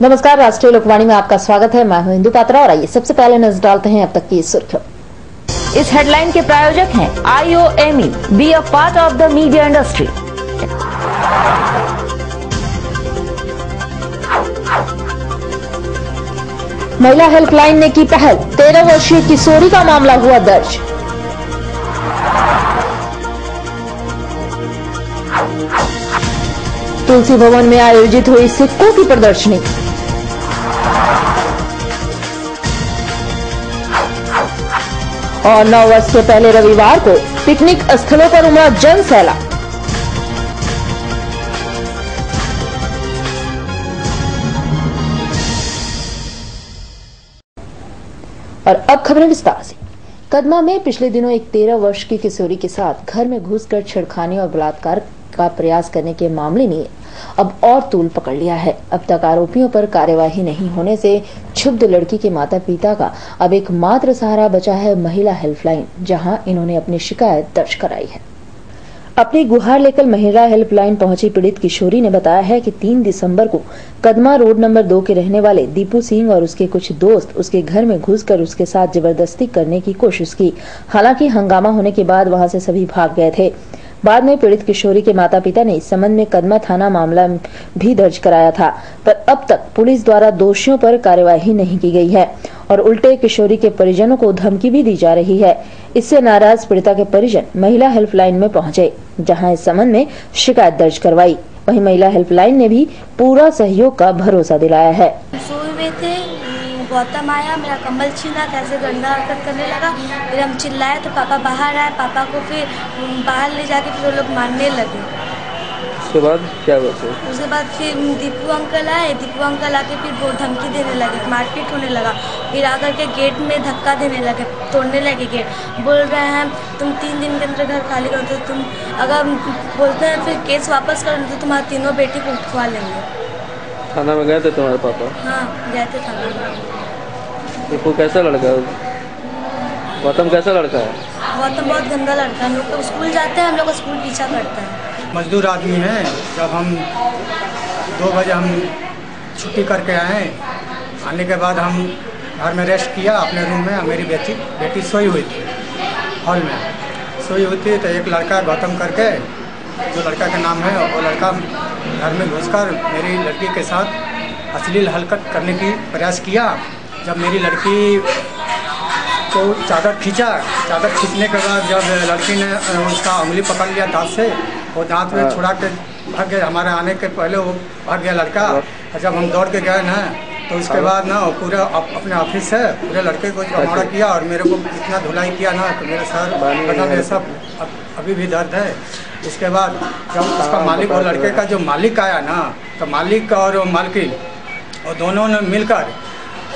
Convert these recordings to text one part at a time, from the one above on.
नमस्कार, राष्ट्रीय लोकवाणी में आपका स्वागत है। मैं हूं इंदु पात्रा और आइए सबसे पहले नजर डालते हैं अब तक की सुर्खियों। इस हेडलाइन के प्रायोजक हैं IOME, be a part of the media industry. महिला हेल्पलाइन ने की पहल, 13 वर्षीय किशोरी का मामला हुआ दर्ज। तुलसी भवन में आयोजित हुई सिक्कों की प्रदर्शनी। और 9 वर्ष के पहले रविवार को पिकनिक स्थलों पर उमड़ा जन सैलाब। और अब खबरें विस्तार से। कदमा में पिछले दिनों एक 13 वर्ष की किशोरी के साथ घर में घुसकर छेड़खानी और बलात्कार का प्रयास करने के मामले ने अब और तूल पकड़ लिया है। अब तक आरोपियों पर कार्यवाही नहीं होने से क्षुब्ध लड़की के माता पिता का अब एकमात्र सहारा बचा है महिला हेल्पलाइन, जहां इन्होंने अपनी शिकायत दर्ज कराई है। अपनी गुहार लेकर महिला हेल्पलाइन पहुंची पीड़ित किशोरी ने बताया है कि 3 दिसंबर को कदमा रोड नंबर 2 के रहने वाले दीपू सिंह और उसके कुछ दोस्त उसके घर में घुसकर उसके साथ जबरदस्ती करने की कोशिश की। हालांकि हंगामा होने के बाद वहां से सभी भाग गए थे। बाद में पीड़ित किशोरी के माता पिता ने इस संबंध में कदमा थाना मामला भी दर्ज कराया था, पर अब तक पुलिस द्वारा दोषियों पर कार्यवाही नहीं की गई है और उल्टे किशोरी के परिजनों को धमकी भी दी जा रही है। इससे नाराज पीड़िता के परिजन महिला हेल्पलाइन में पहुंचे, जहां इस संबंध में शिकायत दर्ज करवाई। वहीं महिला हेल्पलाइन ने भी पूरा सहयोग का भरोसा दिलाया है। गौतम आया, मेरा कंबल छीना, कैसे गंदा हरकत करने लगा। फिर हम चिल्लाए तो पापा बाहर आए, पापा को फिर बाहर ले जाके फिर वो लोग मारने लगे। उसके बाद क्या हुआ? उसके बाद फिर दीपू अंकल आए, दीपू अंकल आके फिर वो धमकी देने लगे, मारपीट होने लगा। फिर आकर के गेट में धक्का देने लगे, तोड़ने लगे गेट। बोल रहे हैं तुम 3 दिन के अंदर घर खाली करो तो तुम अगर बोलते हैं फिर केस वापस करो तो तुम्हारी तीनों बेटी को उठवा लेंगे। थाना में गए थे तुम्हारे पापा? हाँ, गए थे थाना में। दीपू कैसा लड़का है? गौतम कैसा लड़का है? गौतम बहुत गंदा लड़का है। हम लोग स्कूल जाते हैं, हम लोग का स्कूल पीछा करता है। मजदूर आदमी है। जब हम 2 बजे हम छुट्टी करके आए, आने के बाद हम घर में रेस्ट किया अपने रूम में। मेरी बेटी सोई हुई थी, हॉल में सोई हुई थी। तो एक लड़का गौतम करके, जो लड़का का नाम है, वो लड़का घर में घुसकर मेरी लड़की के साथ अश्लील हरकत करने की प्रयास किया। जब मेरी लड़की को चादर खींचा, चादर खींचने के बाद जब लड़की ने उसका उंगली पकड़ लिया दांत से, वो दांत में छुड़ा के भाग गया। हमारे आने के पहले वो भाग गया लड़का। और जब हम दौड़ के गए ना तो उसके बाद ना पूरे अपने ऑफिस से पूरे लड़के को हमारा किया और मेरे को इतना धुलाई किया ना तो मेरे सर बदन में सब अभी भी दर्द है। इसके बाद जब उसका मालिक, वो लड़के का जो मालिक आया ना, तो मालिक और मालकिन और दोनों ने मिलकर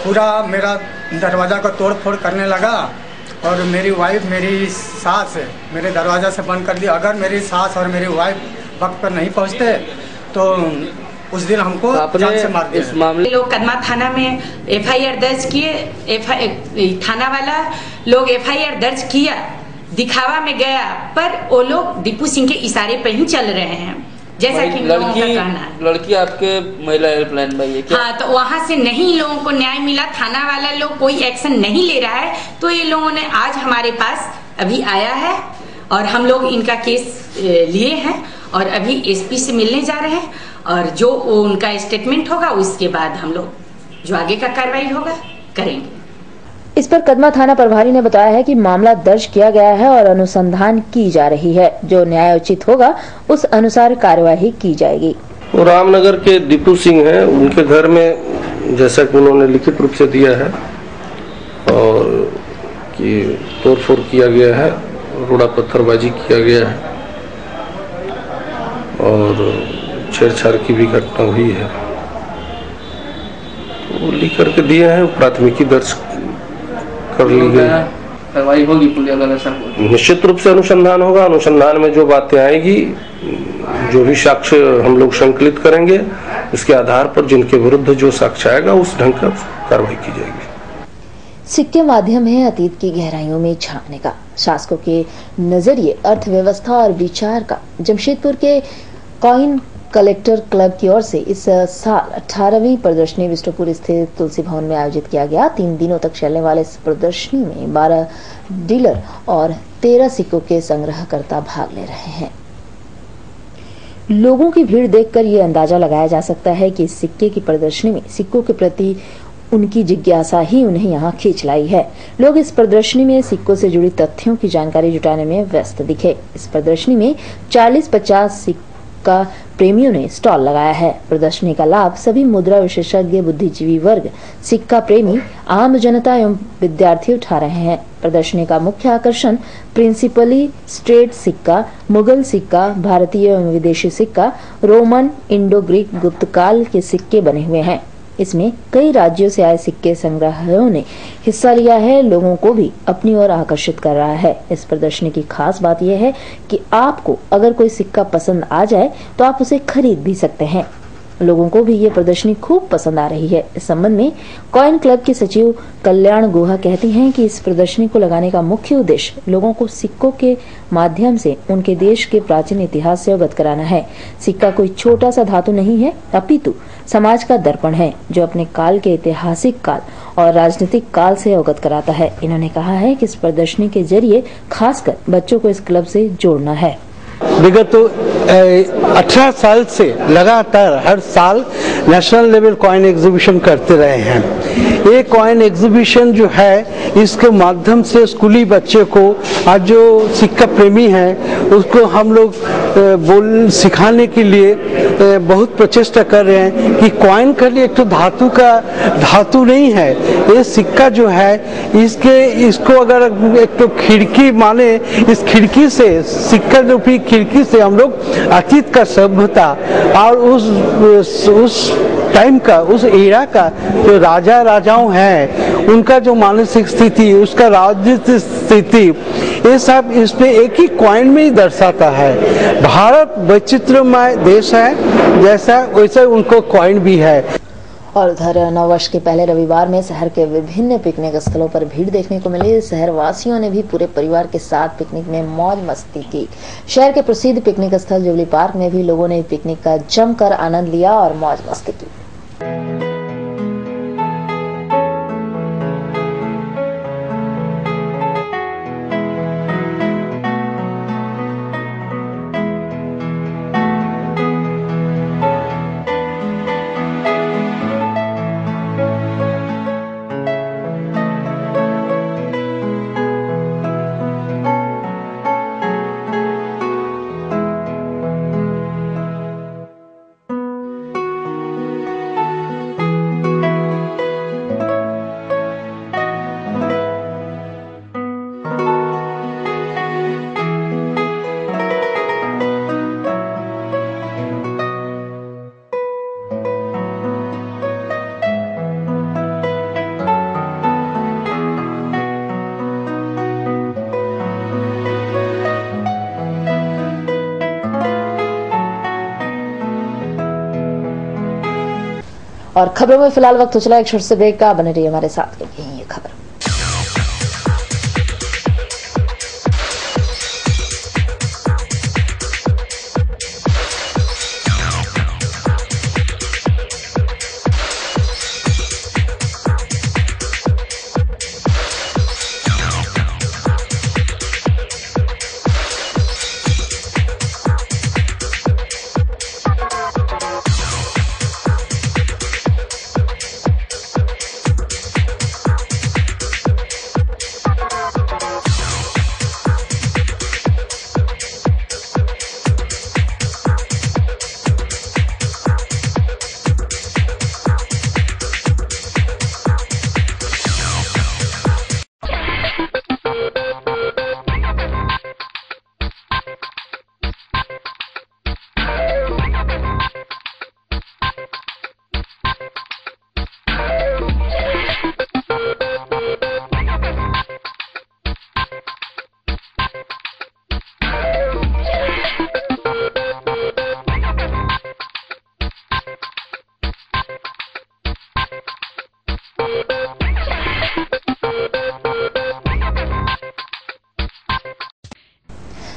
पूरा मेरा दरवाज़ा को तोड़ फोड़ करने लगा। और मेरी वाइफ, मेरी सास मेरे दरवाज़ा से बंद कर दिया। अगर मेरी सास और मेरी वाइफ वक्त पर नहीं पहुंचते तो उस दिन हमको जान से मार दिया। इस मामले लोग कदमा थाना में FIR दर्ज किए। थाना वाला लोग FIR दर्ज किया, दिखावा में गया, पर वो लोग दीपू सिंह के इशारे पर ही चल रहे हैं, जैसा कि लोगों का कहना है। लड़की आपके महिला हेल्पलाइन में है क्या? हाँ, तो वहाँ से नहीं लोगों को न्याय मिला। थाना वाला लोग कोई एक्शन नहीं ले रहा है, तो ये लोगों ने आज हमारे पास अभी आया है और हम लोग इनका केस लिए हैं और अभी SP से मिलने जा रहे हैं और जो उनका स्टेटमेंट होगा उसके बाद हम लोग जो आगे का कार्रवाई होगा करेंगे। इस पर कदमा थाना प्रभारी ने बताया है कि मामला दर्ज किया गया है और अनुसंधान की जा रही है। जो न्यायोचित होगा उस अनुसार कार्यवाही की जाएगी। रामनगर के दीपू सिंह हैं, उनके घर में जैसा कि उन्होंने लिखित रूप से दिया है और कि तोड़फोड़ किया गया है, रोड़ा पत्थरबाजी किया गया है और छेड़छाड़ की भी घटना हुई है। तो वो लिख करके दिए हैं, प्राथमिकी दर्ज कर ली गई। कार्रवाई होगी निश्चित रूप से अनुसंधान होगा। अनुसंधान में जो बातें आएगी, जो भी साक्ष्य हम लोग संकलित करेंगे, उसके आधार पर जिनके विरुद्ध जो साक्ष्य आएगा उस ढंग का कार्रवाई की जाएगी। सिक्के माध्यम है अतीत की गहराइयों में झांकने का, शासकों के नजरिए अर्थव्यवस्था और विचार का। जमशेदपुर के कॉइन कलेक्टर क्लब की ओर से इस साल 18वीं प्रदर्शनी विष्णुपुर स्थित तुलसी भवन में आयोजित किया गया। 3 दिनों तक चलने वाले इस प्रदर्शनी में 12 डीलर और 13 सिक्कों के संग्रहकर्ता भाग ले रहे हैं। लोगों की भीड़ देखकर ये अंदाजा लगाया जा सकता है कि इस सिक्के की प्रदर्शनी में सिक्कों के प्रति उनकी जिज्ञासा ही उन्हें यहाँ खींच लाई है। लोग इस प्रदर्शनी में सिक्कों से जुड़ी तथ्यों की जानकारी जुटाने में व्यस्त दिखे। इस प्रदर्शनी में 40-50 सिक्का प्रेमियों ने स्टॉल लगाया है। प्रदर्शनी का लाभ सभी मुद्रा विशेषज्ञ, बुद्धिजीवी वर्ग, सिक्का प्रेमी, आम जनता एवं विद्यार्थी उठा रहे हैं। प्रदर्शनी का मुख्य आकर्षण प्रिंसिपली स्ट्रेट सिक्का, मुगल सिक्का, भारतीय एवं विदेशी सिक्का, रोमन, इंडो ग्रीक, गुप्त काल के सिक्के बने हुए हैं। इसमें कई राज्यों से आए सिक्के संग्राहकों ने हिस्सा लिया है। लोगों को भी अपनी ओर आकर्षित कर रहा है। इस प्रदर्शनी की खास बात यह है कि आपको अगर कोई सिक्का पसंद आ जाए तो आप उसे खरीद भी सकते हैं। लोगों को भी ये प्रदर्शनी खूब पसंद आ रही है। इस संबंध में कॉइन क्लब की सचिव कल्याण गुहा कहती हैं कि इस प्रदर्शनी को लगाने का मुख्य उद्देश्य लोगों को सिक्कों के माध्यम से उनके देश के प्राचीन इतिहास से अवगत कराना है। सिक्का कोई छोटा सा धातु नहीं है, अपितु समाज का दर्पण है जो अपने काल के ऐतिहासिक काल और राजनीतिक काल से अवगत कराता है। इन्होंने कहा है कि इस प्रदर्शनी के जरिए खासकर बच्चों को इस क्लब से जोड़ना है। विगत 18 साल से लगातार हर साल नेशनल लेवल कॉइन एग्जीबिशन करते रहे हैं। ये कॉइन एग्जीबिशन जो है, इसके माध्यम से स्कूली बच्चे को, आज जो सिक्का प्रेमी हैं उसको हम लोग सिखाने के लिए बहुत प्रचेष्टा कर रहे हैं कि कॉइन के लिए एक तो धातु नहीं है। ये सिक्का जो है इसको अगर एक तो खिड़की माने, इस खिड़की से, सिक्का रूपी खिड़की से हम लोग अतीत का सभ्यता और उस टाइम का, उस एरा का जो राजाओं हैं उनका जो मानसिक स्थिति, उसका राजनीतिक स्थिति, ये सब इसमें एक ही कॉइन में ही दर्शाता है। भारत वैचित्र्यमय देश है, जैसा वैसा उनको कॉइन भी है। और उधर नववर्ष के पहले रविवार में शहर के विभिन्न पिकनिक स्थलों पर भीड़ देखने को मिली। शहर वासियों ने भी पूरे परिवार के साथ पिकनिक में मौज मस्ती की। शहर के प्रसिद्ध पिकनिक स्थल जुबली पार्क में भी लोगों ने पिकनिक का जमकर आनंद लिया और मौज मस्ती की। और खबरों में फिलहाल वक्त हो चला एक छोटे से ब्रेक का। बने रहिए हमारे साथ, क्योंकि ये खबर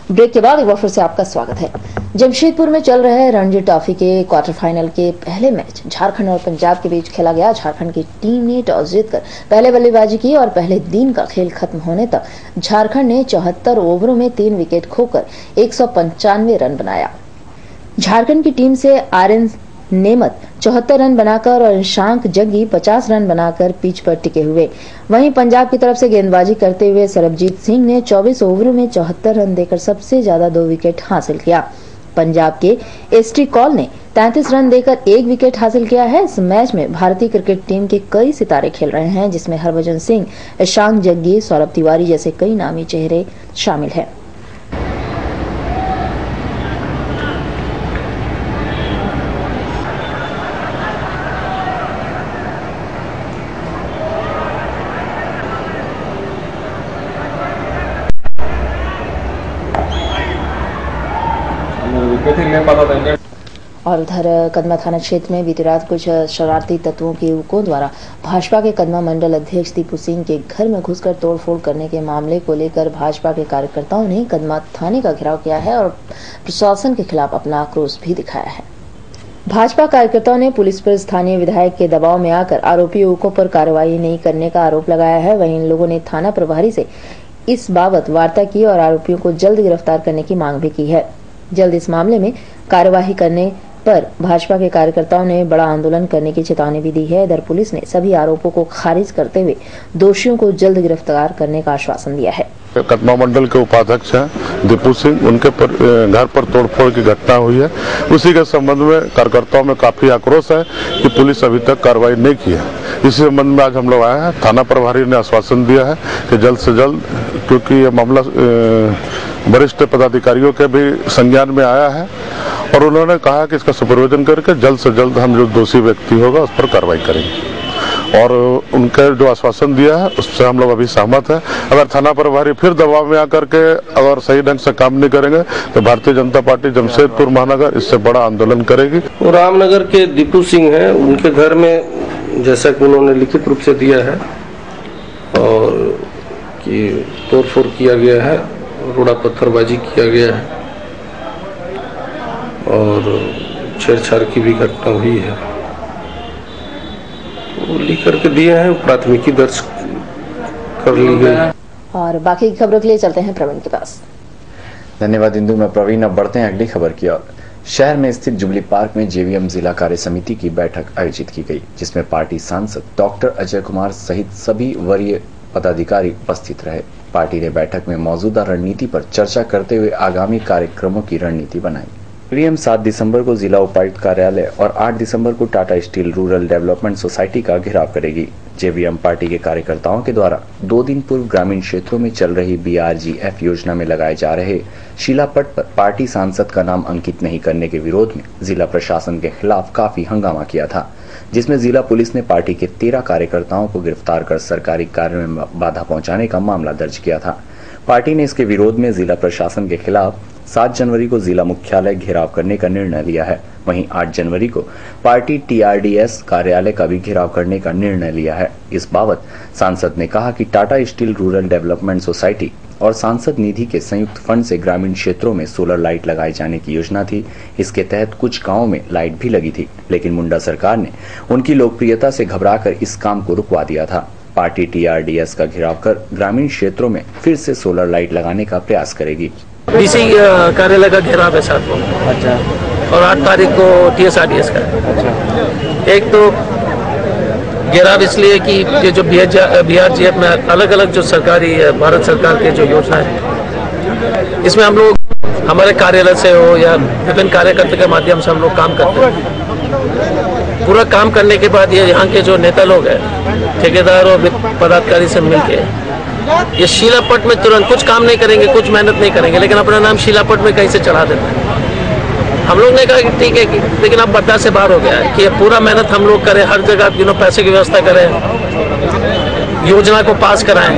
ब्रेक के बाद एक बार फिर से आपका स्वागत है। जमशेदपुर में चल रहे रणजी ट्रॉफी के क्वार्टर फाइनल के पहले मैच झारखंड और पंजाब के बीच खेला गया। झारखंड की टीम ने टॉस जीतकर पहले बल्लेबाजी की और पहले दिन का खेल खत्म होने तक झारखंड ने 74 ओवरों में 3 विकेट खोकर 195 रन बनाया। झारखंड की टीम से आर्यन नेमत 74 रन बनाकर और शशांक जग्गी 50 रन बनाकर पिच पर टिके हुए। वहीं पंजाब की तरफ से गेंदबाजी करते हुए सरबजीत सिंह ने 24 ओवरों में 74 रन देकर सबसे ज्यादा 2 विकेट हासिल किया। पंजाब के एसटी कॉल ने 33 रन देकर 1 विकेट हासिल किया है। इस मैच में भारतीय क्रिकेट टीम के कई सितारे खेल रहे हैं, जिसमें हरभजन सिंह, शशांक जग्गी, सौरभ तिवारी जैसे कई नामी चेहरे शामिल हैं। और उधर कदमा थाना क्षेत्र में बीती रात कुछ शरारती तत्वों के युवकों द्वारा भाजपा के कदमा मंडल अध्यक्ष दीपू सिंह के घर में घुसकर तोड़फोड़ करने के मामले को लेकर भाजपा के कार्यकर्ताओं ने कदमा थाने का घेराव किया है और प्रशासन के खिलाफ अपना आक्रोश भी दिखाया है। भाजपा कार्यकर्ताओं ने पुलिस पर स्थानीय विधायक के दबाव में आकर आरोपी युवकों पर कार्रवाई नहीं करने का आरोप लगाया है। वहीं इन लोगों ने थाना प्रभारी से इस बाबत वार्ता की और आरोपियों को जल्द गिरफ्तार करने की मांग भी की है। जल्द इस मामले में कार्यवाही करने पर भाजपा के कार्यकर्ताओं ने बड़ा आंदोलन करने की चेतावनी भी दी है। इधर पुलिस ने सभी आरोपों को खारिज करते हुए दोषियों को जल्द गिरफ्तार करने का आश्वासन दिया है। कदमा मंडल के उपाध्यक्ष हैं दीपू सिंह, उनके घर पर तोड़फोड़ की घटना हुई है। उसी के संबंध में कार्यकर्ताओं में काफी आक्रोश है कि पुलिस अभी तक कार्रवाई नहीं की है। इसी संबंध में आज हम लोग आए हैं। थाना प्रभारी ने आश्वासन दिया है कि जल्द से जल्द, क्योंकि ये मामला वरिष्ठ पदाधिकारियों के भी संज्ञान में आया है और उन्होंने कहा कि इसका सुपरविजन करके जल्द से जल्द हम जो दोषी व्यक्ति होगा उस पर कार्रवाई करेंगे। और उनका जो आश्वासन दिया है उससे हम लोग अभी सहमत हैं। अगर थाना प्रभारी फिर दबाव में आकर के अगर सही ढंग से काम नहीं करेंगे तो भारतीय जनता पार्टी जमशेदपुर महानगर इससे बड़ा आंदोलन करेगी। रामनगर के दीपू सिंह हैं, उनके घर में जैसा कि उन्होंने लिखित रूप से दिया है और कि तोड़फोड़ किया गया है, रोड़ा पत्थरबाजी किया गया है और छेड़छाड़ की भी घटना हुई है, वो लिख करके दिए हैं, प्राथमिकी दर्ज कर ली गई। और बाकी की खबरों के लिए चलते हैं प्रवीण के पास। धन्यवाद इंदु। मैं प्रवीण। अब बढ़ते हैं अगली खबर की ओर। शहर में स्थित जुबली पार्क में जेवीएम जिला कार्य समिति की बैठक आयोजित की गई, जिसमें पार्टी सांसद डॉक्टर अजय कुमार सहित सभी वरीय पदाधिकारी उपस्थित रहे। पार्टी ने बैठक में मौजूदा रणनीति पर चर्चा करते हुए आगामी कार्यक्रमों की रणनीति बनाई। जेवीएम 7 दिसंबर को जिला उपायुक्त कार्यालय और 8 दिसंबर को Tata steel rural development society का घेराव करेगी। जेवीएम पार्टी के कार्यकर्ताओं के द्वारा 2 दिन पूर्व ग्रामीण क्षेत्रों में चल रही BRGF योजना में लगाए जा रहे शिलापट पर पार्टी सांसद का नाम अंकित नहीं करने के विरोध में जिला प्रशासन के खिलाफ काफी हंगामा किया था, जिसमें जिला पुलिस ने पार्टी के 13 कार्यकर्ताओं को गिरफ्तार कर सरकारी कार्य में बाधा पहुंचाने का मामला दर्ज किया था। पार्टी ने इसके विरोध में जिला प्रशासन के खिलाफ 7 जनवरी को जिला मुख्यालय घेराव करने का निर्णय लिया है। वहीं 8 जनवरी को पार्टी TRDS कार्यालय का भी घेराव करने का निर्णय लिया है। इस बाबत सांसद ने कहा कि Tata steel rural development society और सांसद निधि के संयुक्त फंड से ग्रामीण क्षेत्रों में सोलर लाइट लगाए जाने की योजना थी। इसके तहत कुछ गाँवों में लाइट भी लगी थी, लेकिन मुंडा सरकार ने उनकी लोकप्रियता से घबराकर इस काम को रुकवा दिया था। पार्टी TRDS का घेराव कर ग्रामीण क्षेत्रों में फिर से सोलर लाइट लगाने का प्रयास करेगी। डीसी कार्यालय का घेराव है 7 को। अच्छा। और 8 तारीख को TSRDS का है। अच्छा। एक तो घेराव इसलिए कि ये जो BRGF में अलग अलग जो सरकारी भारत सरकार के जो योजना है, इसमें हम लोग हमारे कार्यालय से हो या विभिन्न कार्यकर्ता के माध्यम से हम लोग काम करते हैं। पूरा काम करने के बाद ये यहाँ के जो नेता लोग हैं, ठेकेदार और पदाधिकारी से मिलके ये शिलापट में तुरंत कुछ काम नहीं करेंगे, कुछ मेहनत नहीं करेंगे, लेकिन अपना नाम शिलापट में कहीं से चढ़ा देते हैं। हम लोग ने कहा कि ठीक है, लेकिन अब बर्दाश्त से बाहर हो गया है कि पूरा मेहनत हम लोग करें, हर जगह पैसे की व्यवस्था करें, योजना को पास कराएं।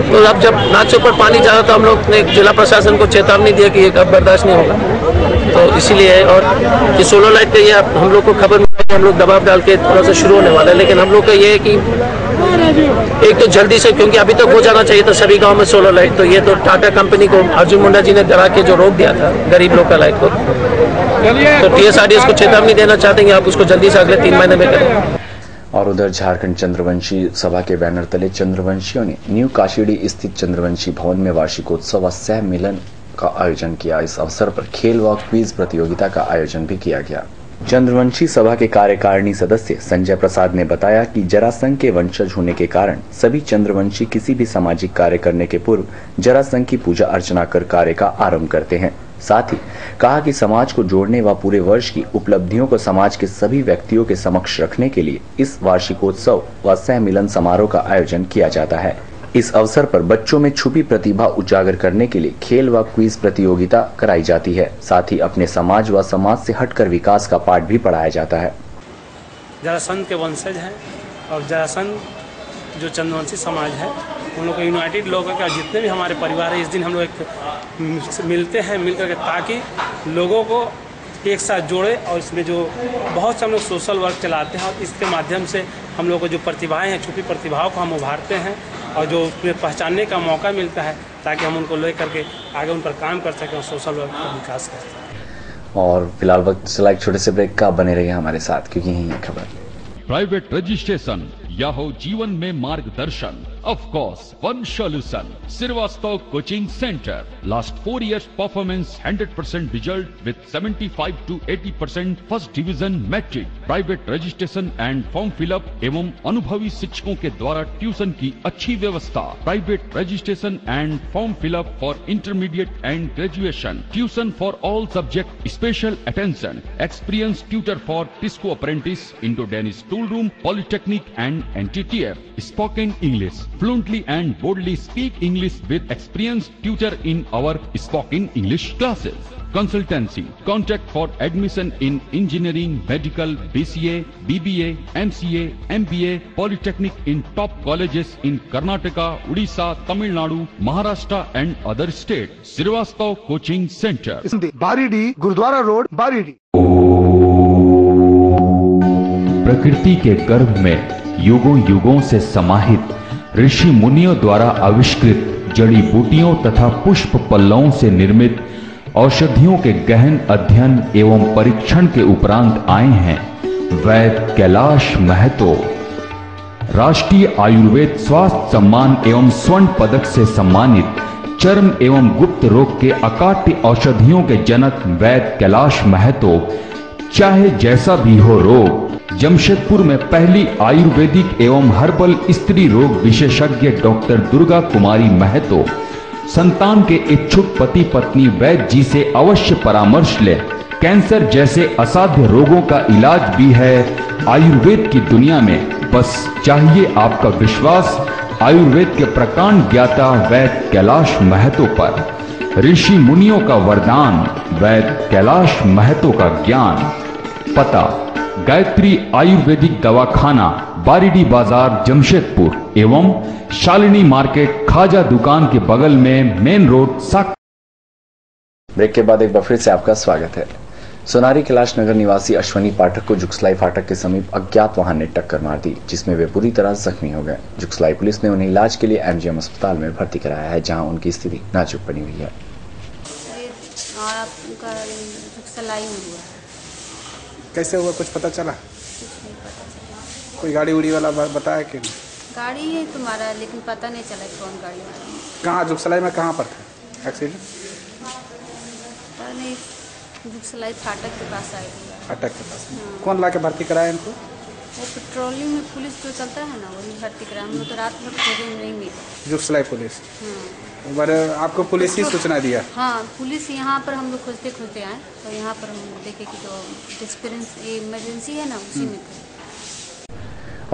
तो अब जब नाचों पर पानी जा रहा, तो हम लोग ने जिला प्रशासन को चेतावनी दिया कि अब बर्दाश्त नहीं होगा। तो इसीलिए और ये सोलर लाइट का ये हम लोग को खबर मिली, हम लोग दबाव डाल के थोड़ा सा शुरू होने वाला है। लेकिन हम लोग का ये है कि एक तो जल्दी से, क्योंकि अभी तक हो जाना चाहिए था सभी गांव में सोलर लाइट, तो ये तो टाटा कंपनी को अर्जुन मुंडा जी ने डरा के जो रोक दिया था गरीब लोग का लाइट को, तो TSRDS को चेतावनी देना चाहते हैं आप उसको जल्दी से अगले 3 महीने में करें। और उधर झारखंड चंद्रवंशी सभा के बैनर तले चंद्रवंशियों ने न्यू काशीडी स्थित चंद्रवंशी भवन में वार्षिकोत्सव व सह मिलन का आयोजन किया। इस अवसर पर खेल व क्विज प्रतियोगिता का आयोजन भी किया गया। चंद्रवंशी सभा के कार्यकारिणी सदस्य संजय प्रसाद ने बताया कि जरासंध के वंशज होने के कारण सभी चंद्रवंशी किसी भी सामाजिक कार्य करने के पूर्व जरासंध की पूजा अर्चना कर कार्य का आरंभ करते हैं। साथ ही कहा कि समाज को जोड़ने व पूरे वर्ष की उपलब्धियों को समाज के सभी व्यक्तियों के समक्ष रखने के लिए इस वार्षिकोत्सव व सह मिलन समारोह का आयोजन किया जाता है। इस अवसर पर बच्चों में छुपी प्रतिभा उजागर करने के लिए खेल व क्विज प्रतियोगिता कराई जाती है। साथ ही अपने समाज व समाज से हटकर विकास का पाठ भी पढ़ाया जाता है। जरासंध के वंशज हैं और जरासंध जो चंद्रवंशी समाज है उन लोग यूनाइटेड लोगों का जितने भी हमारे परिवार है इस दिन हम लोग एक मिलते हैं मिलकर के ताकि लोगों को एक साथ जोड़े। और इसमें जो बहुत से हम लोग सोशल वर्क चलाते हैं और इसके माध्यम से हम लोग को जो प्रतिभाएं हैं छुपी प्रतिभाओं को हम उभारते हैं और जो उसमें पहचानने का मौका मिलता है ताकि हम उनको ले करके आगे उन पर काम कर सकें और सोशल वर्क का विकास कर सकें। और फिलहाल वक्त चला एक छोटे से ब्रेक का, बने रहिए हमारे साथ क्योंकि यही है खबर। प्राइवेट रजिस्ट्रेशन या हो जीवन में मार्गदर्शन, of course one solution, Srivastava Coaching Center. Last 4 years performance 100% result with 75 to 80% first division metric. Private registration and form fill up एवं अनुभवी शिक्षकों के द्वारा ट्यूशन की अच्छी व्यवस्था। Private registration and form fill up for intermediate and graduation. Tuition for all subject, special attention, experience tutor for TISCO apprentice, Indo Danish tool room, polytechnic and NTTF. Spoken English. Fluently and boldly speak English with experienced tutor in our spoken English classes. Consultancy. Contact for admission in engineering, medical, BCA, BBA, MCA, MBA, Polytechnic in top colleges in Karnataka, Odisha, Tamil Nadu, Maharashtra and other states. Srivastava Coaching Center. Baridih, Gurudwara road, Baridih. प्रकृति के गर्भ में युगों युगों से समाहित ऋषि मुनियों द्वारा आविष्कृत जड़ी बूटियों तथा पुष्प पल्लवों से निर्मित औषधियों के गहन अध्ययन एवं परीक्षण के उपरांत आए हैं वैद्य कैलाश महतो। राष्ट्रीय आयुर्वेद स्वास्थ्य सम्मान एवं स्वर्ण पदक से सम्मानित चर्म एवं गुप्त रोग के अकाट्य औषधियों के जनक वैद्य कैलाश महतो, चाहे जैसा भी हो रोग, जमशेदपुर में पहली आयुर्वेदिक एवं हर्बल स्त्री रोग विशेषज्ञ डॉक्टर दुर्गा कुमारी महतो संतान के इच्छुक पति पत्नी वैद्य जी से अवश्य परामर्श ले। कैंसर जैसे असाध्य रोगों का इलाज भी है आयुर्वेद की दुनिया में, बस चाहिए आपका विश्वास आयुर्वेद के प्रकांड ज्ञाता वैद्य कैलाश महतो पर। ऋषि मुनियों का वरदान, वैद्य कैलाश महतो का ज्ञान। पता गायत्री आयुर्वेदिक दवाखाना, बारीडी बाजार, जमशेदपुर एवं शालिनी मार्केट खाजा दुकान के बगल में मेन रोड साक। ब्रेक के बाद एक बार फिर से आपका स्वागत है। सोनारी कैलाश नगर निवासी अश्वनी पाठक को जुगसलाई फाटक के समीप अज्ञात वाहन ने टक्कर मार दी, जिसमें वे बुरी तरह जख्मी हो गए। जुगसलाई पुलिस ने उन्हें इलाज के लिए MGM अस्पताल में भर्ती कराया है, जहां उनकी स्थिति नाजुक बनी हुई है। कैसे हुआ, कुछ पता चला? कोई गाड़ी उड़ी वाला बताया कि गाड़ी है तुम्हारा, लेकिन पता नहीं चला कौन गाड़ी वाला। कहाँ जुगसलाई में कहाँ पर था एक्सीडेंट? पता नहीं, जुगसलाई फाटक के पास आई थी। फाटक के पास? कौन ला के भर्ती कराया इनको? वो पेट्रोलिंग में पुलिस जो चलता है ना, वही भर्ती कराया। हम लोग तो रात भर खोजे नहीं मिले। जुगसलाई पुलिस? आपको पुलिस ही सूचना दिया? हाँ, पुलिस यहाँ पर हम लोग खोजते खोजते आए तो यहाँ पर हम देखे कि जो डिस्पेरेंस इमरजेंसी है ना, उसी में थे।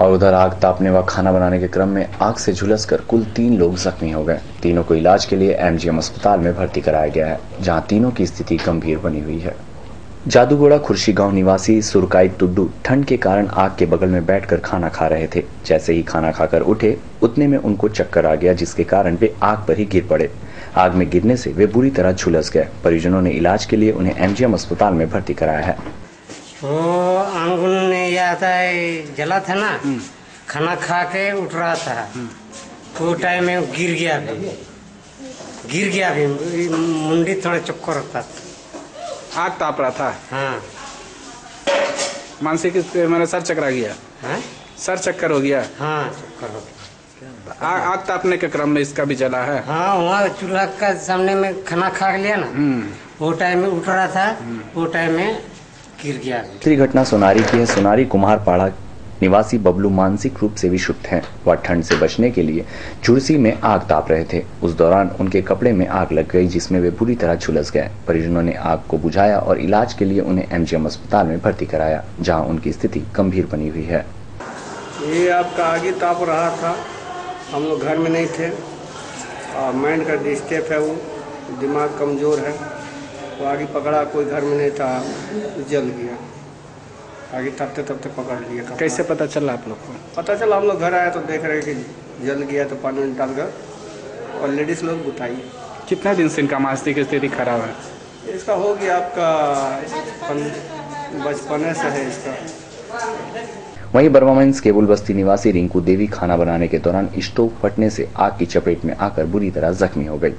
और उधर आग तापने व खाना बनाने के क्रम में आग से झुलसकर कुल 3 लोग जख्मी हो गए। तीनों को इलाज के लिए MGM अस्पताल में भर्ती कराया गया है, जहां तीनों की स्थिति गंभीर बनी हुई है। जादूगोड़ा खुर्शी गांव निवासी सुरकाई टुड्डू ठंड के कारण आग के बगल में बैठकर खाना खा रहे थे। जैसे ही खाना खाकर उठे, उतने में उनको चक्कर आ गया, जिसके कारण वे आग पर ही गिर पड़े। आग में गिरने से वे बुरी तरह झुलस गए। परिजनों ने इलाज के लिए उन्हें MGM अस्पताल में भर्ती कराया है। वो आंगन में जला था ना, खाना खा के उठ रहा था, वो टाइम में गिर गया भी, मुंडी थोड़ा चक्कर होता था। आग ताप रहा था। हाँ। मानसिक मैंने सर चकरा गया है? सर चक्कर हो गया। हाँ चक्कर हो गया। आग तापने के क्रम में इसका भी जला है। हाँ वहाँ चूल्हा का सामने में खाना खा लिया ना, वो टाइम में उठ रहा था, वो टाइम में गिर गया। दूसरी घटना सोनारी की है। सोनारी कुम्हारपाड़ा निवासी बबलू मानसिक रूप से विक्षुब्ध हैं। वह ठंड से बचने के लिए चुरसी में आग ताप रहे थे। उस दौरान उनके कपड़े में आग लग गई, जिसमें वे बुरी तरह झुलस गए। परिजनों ने आग को बुझाया और इलाज के लिए उन्हें एमजीएम अस्पताल में भर्ती कराया, जहां उनकी स्थिति गंभीर बनी हुई है। ये आपका आगे ताप रहा था, हम लोग घर में नहीं थे और माइंड का डिस्टर्ब है, वो दिमाग कमज़ोर है, वो आगे पकड़ा, कोई घर में नहीं था, जल गया। आगे तपते तपते पकड़ लिया। कैसे पता चला आप लोग को? पता चला, हम लोग घर आए तो देख रहे कि जल गया, तो पानी में डाल कर और लेडीज़ लोग बुताई। कितना दिन से इनका मानसिक स्थिति खराब है? इसका हो गया आपका बचपने से है इसका। वहीं बर्मामेंस केबुल बस्ती निवासी रिंकू देवी खाना बनाने के दौरान स्टोव फटने से आग की चपेट में आकर बुरी तरह जख्मी हो गई।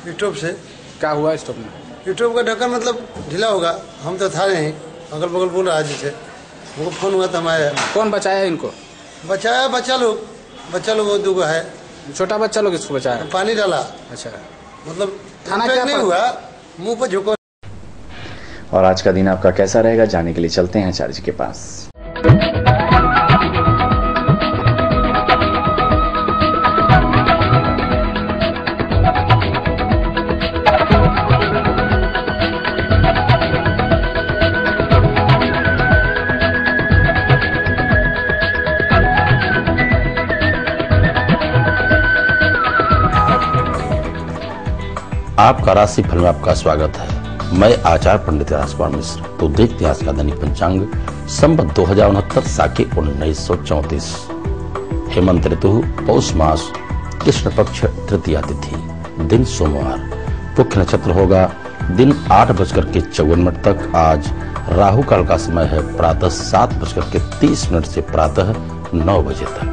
स्टोव से क्या हुआ? स्टोव में स्टोव का ढक्कन मतलब ढीला होगा, हम तो था नहीं, अगल बगल बोल रहा जैसे वो फोन हुआ था हमारे। कौन बचाया इनको? बचाया बच्चा लोग वो दो है, छोटा बच्चा लोग इसको बचाया, पानी डाला। अच्छा, मतलब खाना क्या नहीं हुआ, मुंह पर झुको। और आज का दिन आपका कैसा रहेगा, जाने के लिए चलते हैं आचार्य जी के पास। आपका राशिफल में आपका स्वागत है। मैं आचार्य पंडित राजपाल मिश्र। तो देखते हैं आज का दैनिक पंचांग। संवत 2069 साके 1934, हेमंत ऋतु, पौष मास, कृष्ण पक्ष, तृतीया तिथि, दिन सोमवार, मुख्य नक्षत्र होगा दिन 8:54 तक। आज राहु काल का समय है प्रातः 7:30 से प्रातः 9 बजे तक।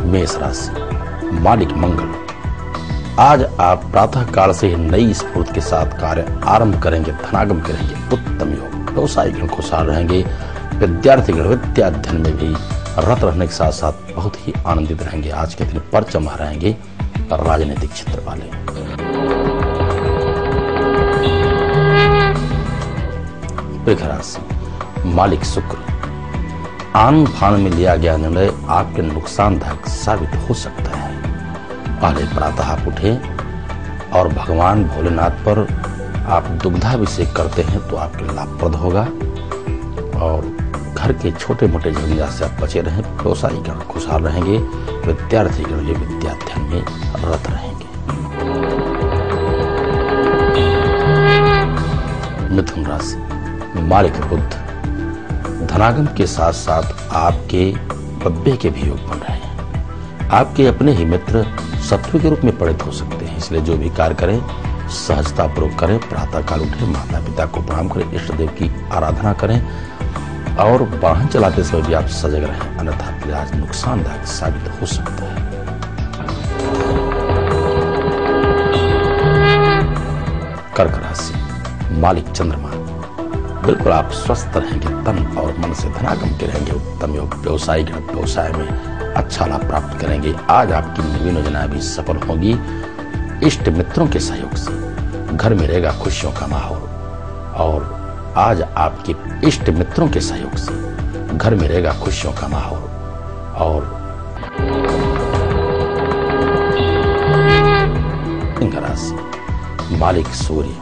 मेष राशि, मालिक मंगल। आज आप प्रातः काल से नई स्फूर्ति के साथ कार्य आरंभ करेंगे, धनागम करेंगे, उत्तम योग। व्यवसायी गण खुशहाल रहेंगे। विद्यार्थी गण विद्या अध्ययन में भी रत रहने के साथ साथ बहुत ही आनंदित रहेंगे। आज के दिन परचम रहेंगे राजनीतिक क्षेत्र वाले। वृष राशि, मालिक शुक्र। आन फान में लिया गया निर्णय आपके नुकसानदायक साबित हो सकता है। पहले प्रातः आप उठे और भगवान भोलेनाथ पर आप दुग्धाभिषेक करते हैं तो आपके लाभप्रद होगा। और घर के छोटे मोटे झंझट से आप बचे रहें। व्यवसायी गण खुशहाल रहेंगे। विद्यार्थी गण ये विद्याध्ययन में रत रहेंगे। मिथुन राशि, मालिक बुध। धनागम के साथ साथ आपके बब्बे के भी योग बन रहे हैं। आपके अपने ही मित्र शत्रु के रूप में परिणत हो सकते हैं, इसलिए जो भी कार्य करें सहजता पूर्वक करें। प्रातः काल उठे, माता पिता को प्रणाम करें, इष्ट देव की आराधना करें और वाहन चलाते समय भी आप सजग रहें, अन्यथा आज नुकसानदायक साबित हो सकता है। कर्क राशि, मालिक चंद्रमा। बिल्कुल आप स्वस्थ रहेंगे, तन और मन से धनागम के रहेंगे। उत्तम योग। व्यवसायी व्यवसाय में अच्छा लाभ प्राप्त करेंगे। आज आपकी नवीन योजनाएं भी सफल होगी। इष्ट मित्रों के सहयोग से घर में रहेगा खुशियों का माहौल। और आज आपके इष्ट मित्रों के सहयोग से घर में रहेगा खुशियों का माहौल। और सिंह राशि, मालिक सूर्य।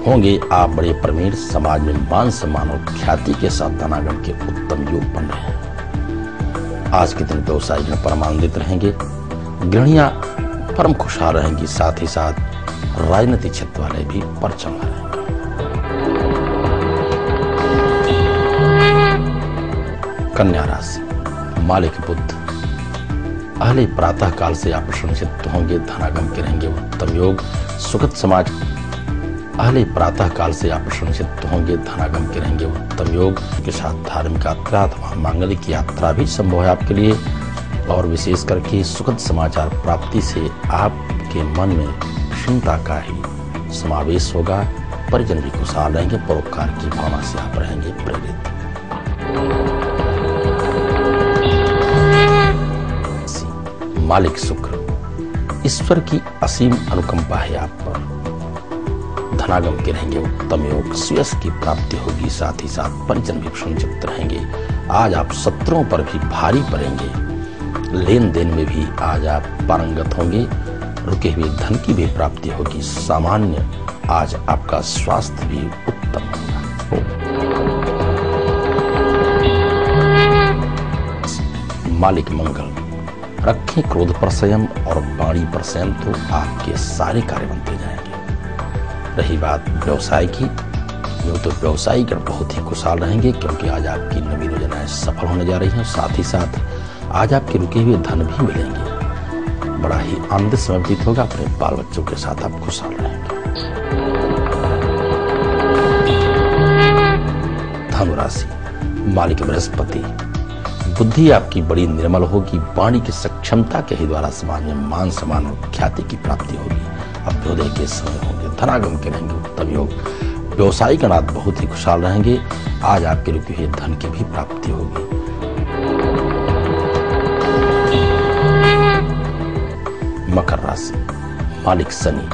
होंगे आप बड़े प्रवीण। समाज में मान सम्मान और ख्याति के साथ धनागम के उत्तम योग बन रहे हैं। आज के दिन व्यवसायी गण परमानंदित रहेंगे। गृहणियां परम खुशहाल रहेंगी। साथ ही साथ राजनीतिक क्षेत्र वाले भी परचम रहेंगे। कन्या राशि, मालिक बुध। अहले प्रातः काल से आप प्रसन्नचित्त होंगे, धनागम के रहेंगे। उत्तम योग। सुखद समाज। अहले प्रातः काल से आप प्रसन्नचित्त होंगे, धनागम के रहेंगे। उत्तम योग के साथ धार्मिक यात्रा अथवा मांगलिक यात्रा भी संभव है आपके लिए। और विशेष करके सुखद समाचार प्राप्ति से आप उनके मन में प्रसन्नता का ही समावेश होगा। परिजन भी खुशहाल रहेंगे, परोपकार की भावना से आप रहेंगे प्रेरित। मालिक शुक्र, ईश्वर की असीम अनुकंपा है आप पर। धनागम के रहेंगे उत्तम योग, सुयश की प्राप्ति होगी, साथ ही साथ परिजन भी प्रसन्नचित्त रहेंगे। आज आप शत्रुओं पर भी भारी पड़ेंगे। लेन देन में भी आज आप पारंगत होंगे। रुके हुए धन की भी प्राप्ति होगी। सामान्य आज आपका स्वास्थ्य भी उत्तम होगा। मालिक मंगल, रखें क्रोध पर संयम और वाणी पर संयम, तो आपके सारे कार्य बनते जाएंगे। रही बात व्यवसाय की, तो व्यवसायी गण बहुत ही खुशहाल रहेंगे, क्योंकि आज आपकी नवीन योजनाएं सफल होने जा रही हैं। साथ ही साथ आज आपके रुके हुए धन भी मिलेंगे। बड़ा ही आनंदित समय व्यतीत होगा। अपने बाल बच्चों के साथ आप खुशहाल रहेंगे। धनु राशि, मालिक बृहस्पति, बुद्धि आपकी बड़ी निर्मल होगी। वाणी की सक्षमता के ही द्वारा समाज में मान सम्मान और ख्याति की प्राप्ति होगी। अभ्युदय के समय होंगे। धनागम के रहेंगे उत्तम योग। व्यवसायिक अनाथ बहुत ही खुशहाल रहेंगे। आज आपके रुके हुए धन की भी प्राप्ति होगी। मकर राशि, मालिक शनि,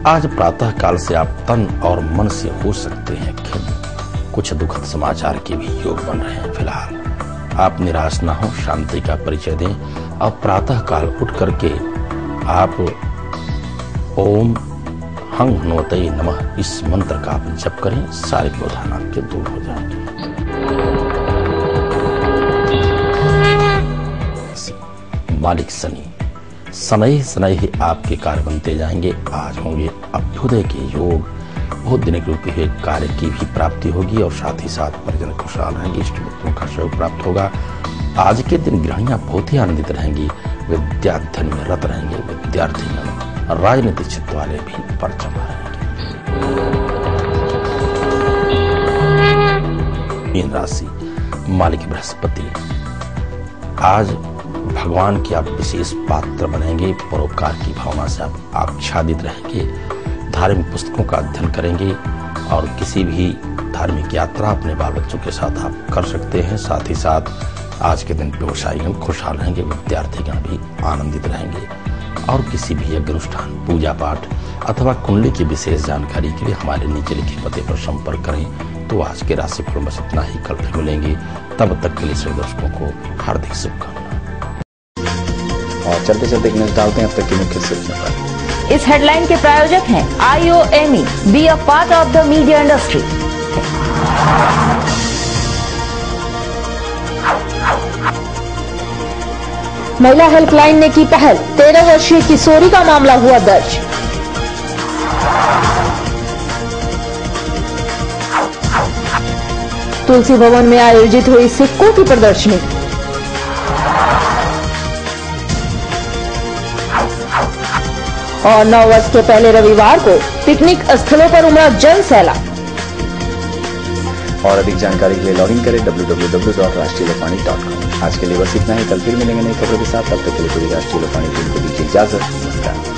आज प्रातः काल से आप तन और मन से हो सकते हैं खिन्न। कुछ दुखद समाचार के भी योग बन रहे हैं। फिलहाल आप निराश ना हो, शांति का परिचय दें। अब प्रातः काल उठ करके आप ओम हंग हनुमते नमः इस मंत्र का आप जप करें। सारे व्यवधान आपके दूर हो जाएंगे। मालिक शनि, शनैः शनैः आपके कार्य बनते जाएंगे। आज होंगे अभ्युदय के योग। बहुत दिन के रुके हुए कार्य की भी प्राप्ति होगी और साथ ही साथ परिजन खुशहाल रहेंगे। इष्ट मित्रों का सहयोग प्राप्त होगा। आज के दिन गृहिणियां बहुत ही आनंदित रहेंगी। विद्याध्ययन में रत रहेंगे। विद्यार्थी राजनीतिक क्षेत्र वाले भी परचम रहेंगे। मीन राशि, मालिक बृहस्पति, आज भगवान के आप विशेष पात्र बनेंगे। परोपकार की भावना से आप आच्छादित रहेंगे। धार्मिक पुस्तकों का अध्ययन करेंगे और किसी भी धार्मिक यात्रा अपने बाल बच्चों के साथ आप कर सकते हैं। साथ ही साथ आज के दिन व्यवसायीगण खुशहाल रहेंगे। विद्यार्थीगण भी आनंदित रहेंगे। और किसी भी यज्ञ अनुष्ठान, पूजा पाठ अथवा कुंडली की विशेष जानकारी के लिए हमारे नीचे लिखे पते पर संपर्क करें। तो आज के राशिफल बस इतना ही। कल फिर मिलेंगे। तब तक के लिए सभी दर्शकों को हार्दिक शुभकामनाएं। और चलते चलते न्यूज डालते हैं अब तक की मुख्य सुर्खियों पर। इस हेडलाइन के प्रायोजक हैं IOME, be a part of the media industry. महिला हेल्पलाइन ने की पहल, 13 वर्षीय किशोरी का मामला हुआ दर्ज। तुलसी भवन में आयोजित हुई सिक्कों की प्रदर्शनी। और 9 वर्ष के पहले रविवार को पिकनिक स्थलों पर उमड़ा जन सैलाब। और अधिक जानकारी के लिए लॉगिन करें www.rashtriya lokani.com। आज के लिए बस इतना ही। कल फिर मिलेंगे नई खबरों के साथ। तब तक के लिए पूरी राष्ट्रीय लोकवाणी टीम को दीजिए इजाजत। नमस्कार।